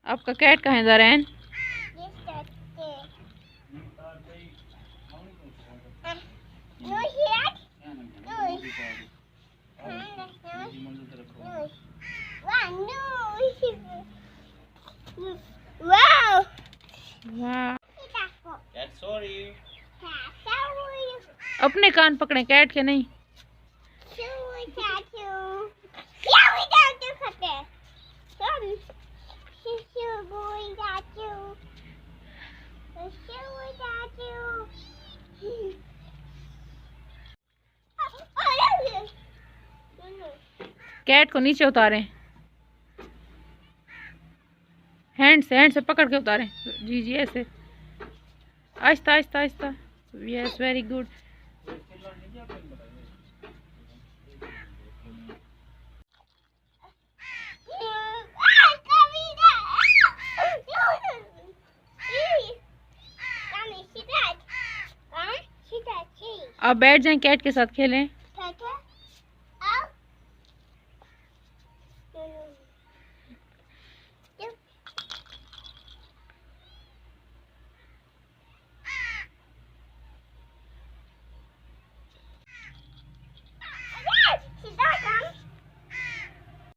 आपका कैट कहाँ है ज़रैन? अपने कान पकड़े कैट के नहीं। कैट को नीचे उतारें, हैंड से पकड़ के उतारें। जी जी ऐसे Aahista Aahista Aahista. Yes very good. आप बैठ जाएं, कैट के साथ खेलें।